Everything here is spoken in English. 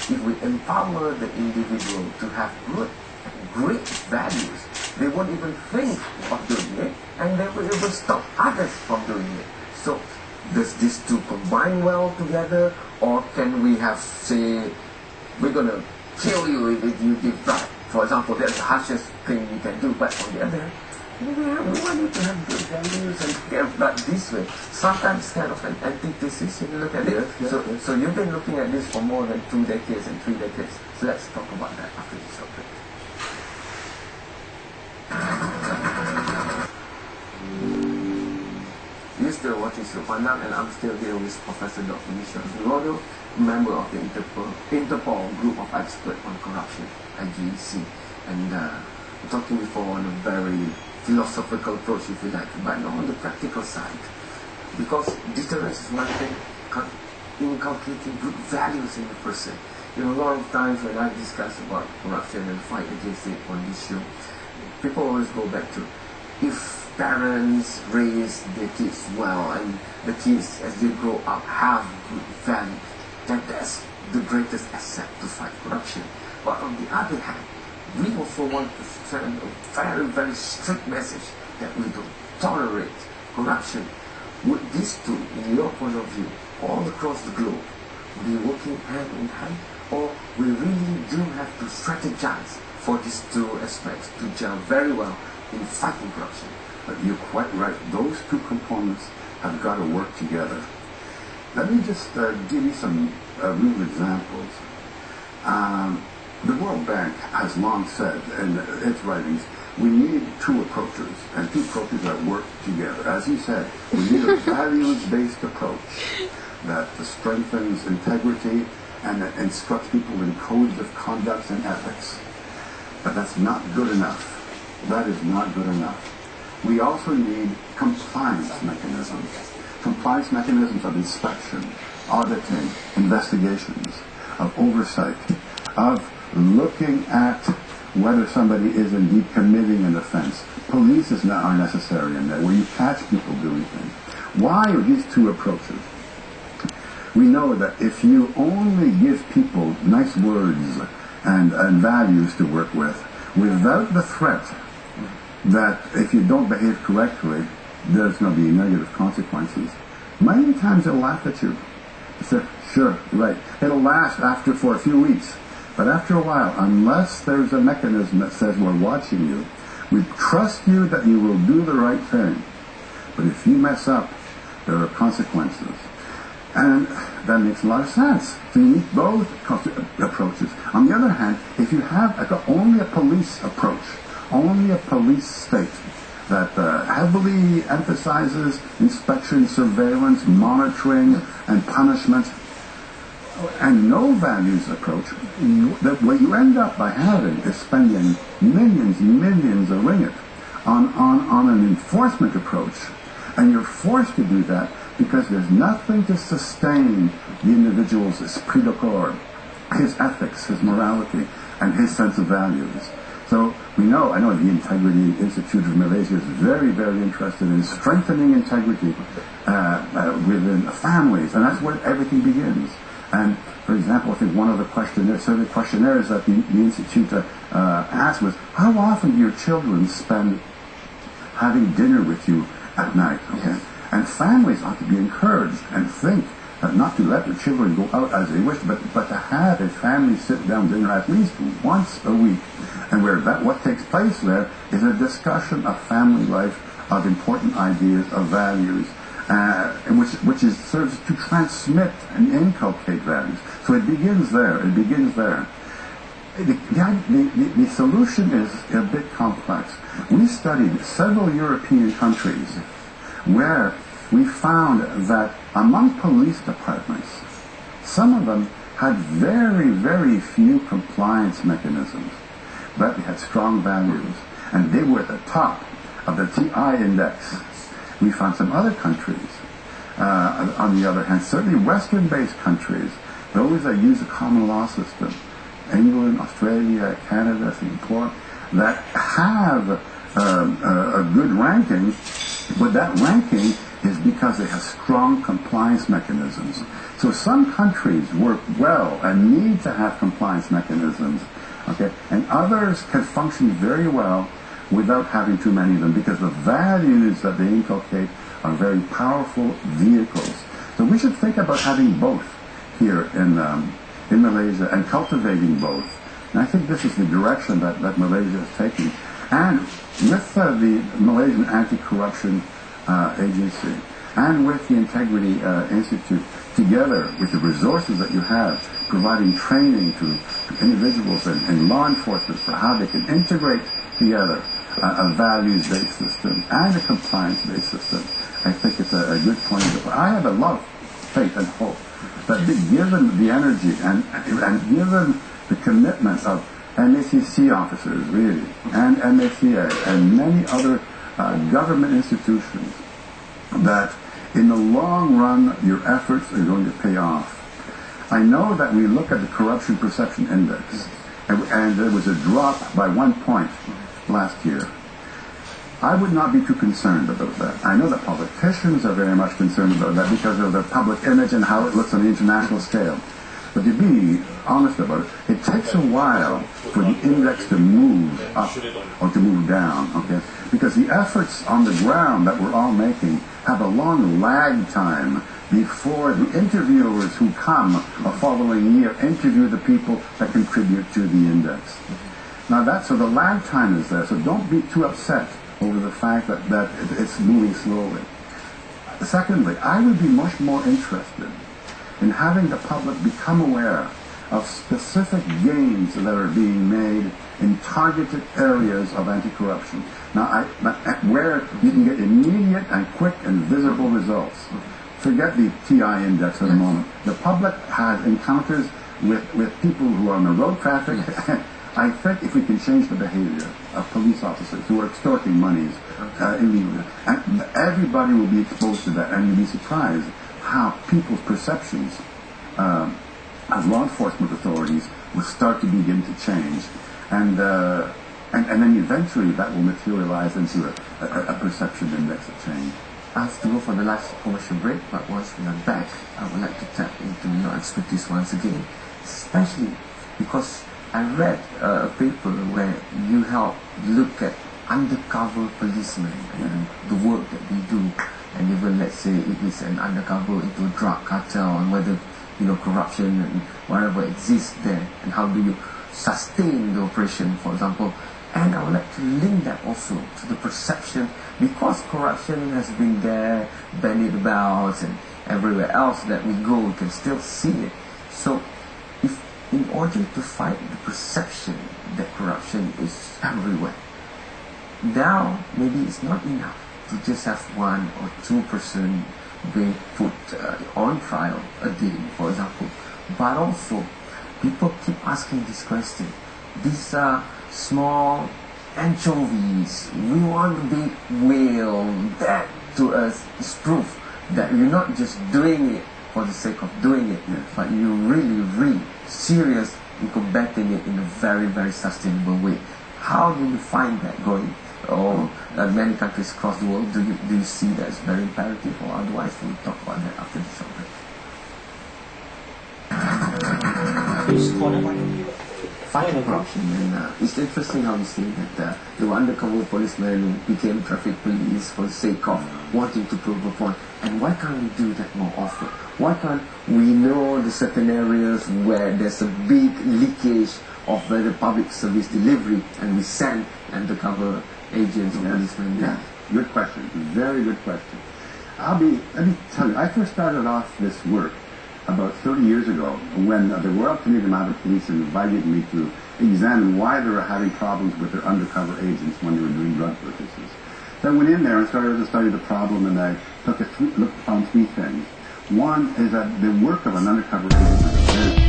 if we empower the individual to have great values, they won't even think of doing it, and they will even stop others from doing it. So, does these two combine well together, or can we have, say, we're going to kill you if you give blood? For example, that's the harshest thing you can do, but on the other hand, we want you to have good values and give blood this way. Sometimes kind of an antithesis, you look at it. So you've been looking at this for more than 2 decades and 3 decades. So let's talk about that after this topic. You're still watching Sudut Pandang, and I'm still here with Professor Dr. Michel Girodo, member of the Interpol Group of Experts on Corruption, IGEC. And we're talking before on a very philosophical approach, if you like, but not on the practical side. Because deterrence is one thing, inculcating good values in the person. You know, a lot of times when I discuss about corruption and fight against it on this show, people always go back to, if parents raise their kids well and the kids as they grow up have good values, then that's the greatest asset to fight corruption. But on the other hand, we also want to send a very, very strict message that we don't tolerate corruption. Would these two, in your point of view, all across the globe, be working hand in hand, or we really do have to strategize for these two aspects to gel very well in fighting corruption? But you're quite right. Those two components have got to work together. Let me just give you some real examples. The World Bank has long said in its writings, we need two approaches, and two approaches that work together. As you said, we need a values-based approach that strengthens integrity and that instructs people in codes of conduct and ethics. But that's not good enough. That is not good enough. We also need compliance mechanisms. Compliance mechanisms of inspection, auditing, investigations, of oversight, of looking at whether somebody is indeed committing an offense. Police are necessary in there, where you catch people doing things. Why are these two approaches? We know that if you only give people nice words and values to work with, without the threat that if you don't behave correctly, there's going to be negative consequences, many times they'll laugh at you. They say, sure, right. It'll last for a few weeks. But after a while, unless there's a mechanism that says we're watching you, we trust you that you will do the right thing. But if you mess up, there are consequences. And that makes a lot of sense. So you need both approaches. On the other hand, if you have only a police approach, only a police state that heavily emphasizes inspection, surveillance, monitoring, and punishment, and no values approach, what you end up by having is spending millions and millions of ringgit on an enforcement approach. And you're forced to do that because there's nothing to sustain the individual's esprit de corps, his ethics, his morality, and his sense of values. So I know the Integrity Institute of Malaysia is very, very interested in strengthening integrity within families, and that's where everything begins. And for example, I think one of the questionnaires that the Institute asked was, how often do your children spend having dinner with you at night? Okay? And families ought to be encouraged and think not to let their children go out as they wish, but to have a family sit down dinner at least once a week. And what takes place there is a discussion of family life, of important ideas, of values, and which serves to transmit and inculcate values. So it begins there. The solution is a bit complex. We studied several European countries where we found that among police departments, some of them had very, very few compliance mechanisms, but they had strong values, and they were at the top of the TI index. We found some other countries, on the other hand, certainly Western-based countries, those that use a common law system, England, Australia, Canada, Singapore, that have a good ranking, but that ranking is because they have strong compliance mechanisms. So some countries work well and need to have compliance mechanisms, okay, and others can function very well without having too many of them because the values that they inculcate are very powerful vehicles. So we should think about having both here in Malaysia and cultivating both. And I think this is the direction that Malaysia is taking. And with the Malaysian Anti-Corruption Agency and with the Integrity Institute, together with the resources that you have, providing training to individuals and law enforcement for how they can integrate together a values-based system and a compliance-based system, I think it's a good point. I have a lot of faith and hope that given the energy and given the commitment of MACC officers, really, and MACA and many other government institutions, that in the long run your efforts are going to pay off. I know that we look at the Corruption Perception Index, and there was a drop by 1 point last year. I would not be too concerned about that. I know that politicians are very much concerned about that because of their public image and how it looks on the international scale. But to be honest about it, it takes a while for the index to move up or to move down, okay? Because the efforts on the ground that we're all making have a long lag time before the interviewers who come the following year interview the people that contribute to the index. Now so the lag time is there, so don't be too upset over the fact that it's moving slowly. Secondly, I would be much more interested in having the public become aware of specific gains that are being made in targeted areas of anti-corruption. Now, where you can get immediate and quick and visible results. Forget the TI index for the moment. The public has encounters with people who are on the road traffic. I think if we can change the behavior of police officers who are extorting monies illegally, and everybody will be exposed to that, and you'll be surprised how people's perceptions as law enforcement authorities will start to begin to change, and then eventually that will materialize into a perception index of change. I have to go for the last commercial break, but once we are back, I would like to tap into your expertise once again, especially because I read a paper where you help look at undercover policemen and the work that they do, and even let's say it is an undercover into a drug cartel, and whether corruption and whatever exists there, and how do you sustain the operation, for example. And I would like to link that also to the perception, because corruption has been there, bandied about, and everywhere else that we go, we can still see it. So, in order to fight the perception that corruption is everywhere, now maybe it's not enough to just have 1 or 2 person being put on trial a day, for example, but also people keep asking this question. These are small anchovies, we want a big whale. That to us is proof that you're not just doing it for the sake of doing it, but you're really serious in combating it in a very, very sustainable way. How do you find that going? Or many countries across the world, do you see that as very imperative, or otherwise we'll talk about that after the short break. Fighting corruption, and it's interesting how you say that the undercover policemen became traffic police for the sake of wanting to prove a point. And why can't we do that more often? Why can't we know the certain areas where there's a big leakage of the public service delivery, and we send undercover agents or policemen there? Good question. Very good question. Let me tell you, I first started off this work about 30 years ago when the Royal Canadian Mounted Police invited me to examine why they were having problems with their undercover agents when they were doing drug purchases. So I went in there and started to study the problem, and I looked on 3 things. One is that the work of an undercover agent is very